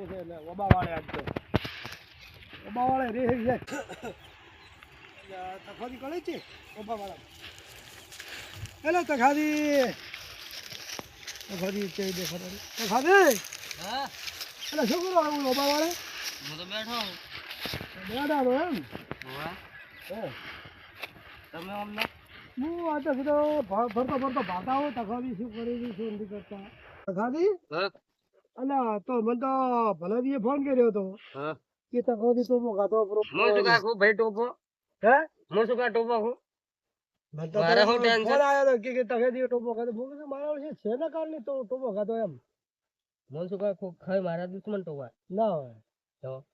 જવું છે એટલે ઓબા વાળે આજ તો ઓબા વાળે રે છે તખાદી કરે છે ઓબા વાળા એટલે તખાદી છે દેખો તખાદી હા એટલે શું કરો આવું ઓબા વાળે હું તો બેઠો હું બેડા રો એમ હોવે તમે અમને હું આ તો કીધો ફરતો ભાતા હોય તખાદી શું કરી શું નથી કરતા તખાદી હા અલા તો મને તો ભલાદીએ ફોન કર્યો હતો હા કે તખાદી તો ગાતો હું શું કાકું ભાઈ ટોપો હે હું શું કા ટોપો હું મને તો મારે શું ટેન્શન? ફોન આવ્યો હતો કે તખાદી ટોપો ખાધો હું કીધું મારા છે શેના કારણે તો ટોપો ખાધો એમ હું શું કાકું ખાઈ મારા દુશ્મન ટોપા ના હોય તો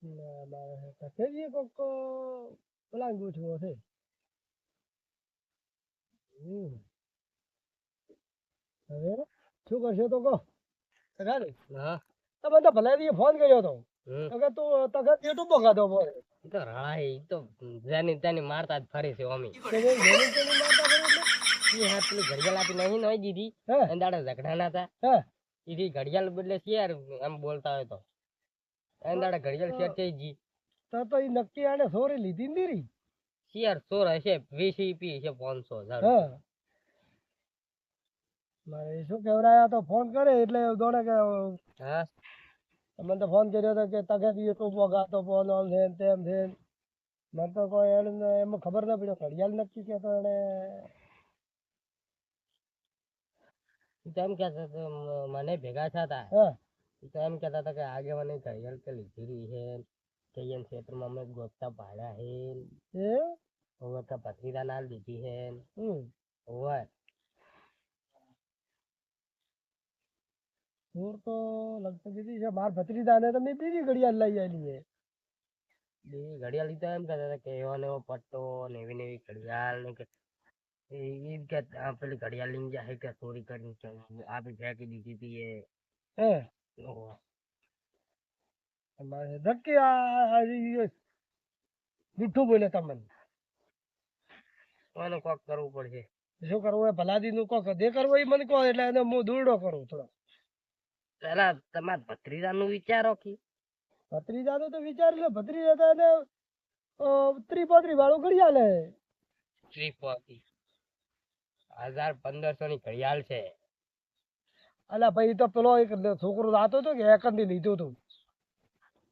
ના મારે તખાદી કોક પ્લાન ગોઠવ્યો છે હવે શું કરશે તો કહો તખાદી હા તમે તો ભલાદીએ ફોન કર્યો હતો હમ કે તું તખાદી ટોપો ખાધો બોલે ઈ તો રાળા ઈ તો જાની તાની મારતા જ ફરી છે અમી કે જે ઘણી તેની માતા કરે એટલે ઈ હાથ પેલી ઘડિયાળ આપી નહીં નઈ દીધી હે એંદાડે ઝઘડાના હતા હે ઈથી ઘડિયાળ બદલે શેર એમ બોલતા હોય તો એંદાડે ઘડિયાળ શેર થઈ જી તો ઈ નક્કી આને સોરી લીધી ને રીરી શેર ચોર હશે 20 પી છે 500,000 હા મારે શું કેવરાયા તો ફોન કરે એટલે દોડે કે હા મને તો ફોન કર્યો હતો કે તગાદી ટોપો ગાતો ફોન આમ છે ને તેમ છે ને. મને તો કોઈ એને એમાં ખબર ના પડ્યો ઘડિયાળ નક્કી કે તો એને ઈ તો એમ કહેતા હતા મને ભેગા થતા હા ઈ તો એમ કહેતા હતા કે આગેવાની ઘડિયાળ કે લીધી છે કે એમ ક્ષેત્રમાં અમે ગોતતા ભાડ્યા છે એ હવે કે પથરીદા ના લીધી છે હમ હવે દૂર તો લગભગ દીધી છે માર ભત્રીજાને તો મેં બીજી ઘડિયાળ લઈ આવેલી છે બીજી ઘડિયાળ ઈ તો એમ કહેતા હતા કે એવો ને એવો પટ્ટો ને એવી ને એવી ઘડિયાળ ને કે ઈ કે આ પેલી ઘડિયાળ લઈને જાય કે ચોરી કરીને આપી ફેંકી દીધી હતી એ હે ઓહો. મારે નક્કી આ જૂઠું બોલે તમને કોને કોક કરવું પડશે શું કરવું એ ભલાદી નું કોક દે કરવો એ મને કહો એટલે એને હું દૂરડો કરું થોડો પેલા તમારા ભત્રીજા નું વિચારો કે ભત્રીજાનો તો વિચાર લે ભત્રીજા તો એને 30-35 વાળું ઘડિયાળ લે 1500 ની ઘડિયાળ છે અલ્યા ભાઈ તો પેલો એક છોકરો જાતો હતો કે એકંદી લીધું હતું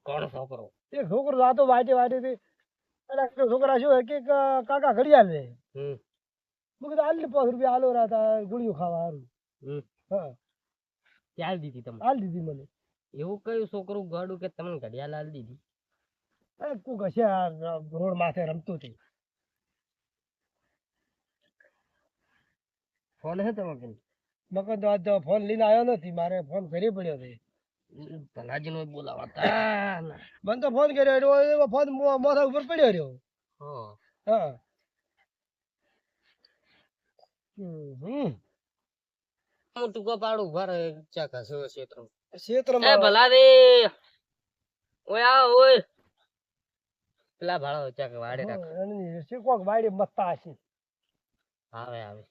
કોણ છોકરો એક છોકરો જાતો વાટે થી એટલે છોકરા શું કે કાકા ઘડિયાળ લે હમ મેં કીધું હાલ 5 રૂપિયા હાલો રહ્યા ગોળીઓ ખાવા સારું હમ હા ચાલ દીધી તમે હાલ દીધી મને એવું કયું છોકરું ગડું કે તમને ઘડિયાળ હાલ દીધી કોક હશે આ રોડ માથે રમતું હતું ફોન હે તમારે મકર તો આજ તો ફોન લઈને આવ્યો નથી મારે ફોન કરી પડ્યો છે ભલાજી નો બોલાવતા મને તો ફોન કર્યો એવો ફોન માથા ઉપર પડ્યો રહ્યો હા હમ હું ટૂંકો પાડું ભર ચાક હશે ક્ષેત્ર એ ક્ષેત્રમાં ભલાદી ઓય આવ ઓય પેલા ભાડો ચાક વાડે રાખ કોક વાડી મસ્તા હશે આવે આવે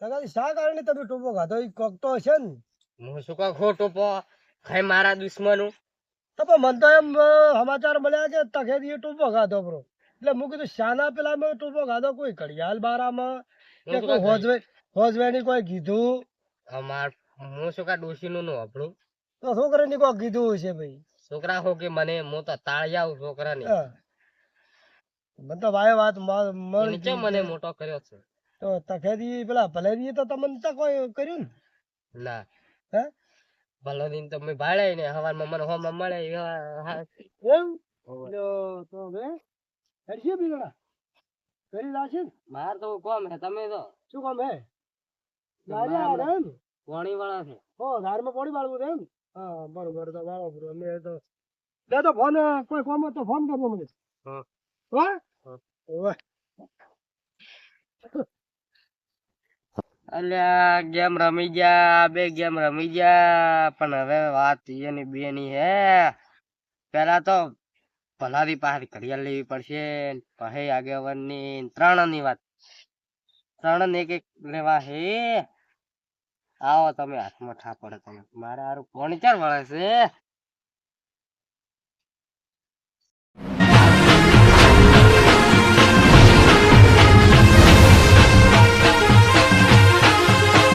દાદાજી શા કારણે તમે ટોપો ખાધો એ કોક તો હશે ને હું શું કા ખોટો પો ખાઈ મારા દુશ્મનો તો પણ મને તો એમ સમાચાર મળ્યા કે તખેદી ટોપો ખાધો બ્રો એટલે હું કીધું શાના પેલા મેં ટોપો ખાધો કોઈ ઘડિયાળ બારામાં કે કોઈ હોજવેની કોઈ કીધું અમાર હું શું કા ડોશી નું આપણું તો છોકરાની કોઈ કીધું હશે ભાઈ છોકરા હો કે મને હું તો તાળી આવું છોકરા ને હા. મને તો ભાઈ વાત નીચે મને મોટો કર્યો છે તો તખેદી પેલા ભલેદી તો તમને તો કોઈ કર્યું ના ને હે ભલો દિન તો મેં ભાડે ને હવારમાં મને હોમાં મળે એમ તો હવે હરશે બીગડા કરી લાશે ને માર તો કોમ હે તમે તો શું કામ હે લાર્યા રે એમ પાણી વાળા છે હો ધારમાં પાણી વાળવું છે એમ હા બરોબર તો વાળો બરો અમે તો લે તો ફોન કોઈ કામ હોય તો ફોન કરજો મને હા હો ઓય અલ્યા ગેમ રમી ગયા બે ગેમ રમી ગયા પણ હવે વાત એની બે ની હે પેલા તો ભલારી પાસે ઘડિયાળ લેવી પડશે પછી આગેવાનની ત્રણ ની વાત ત્રણ ને એક એક લેવા હે આવો તમે હાથમાં ઠા પડે તમે મારે હારું પોણી ચાર વળે છે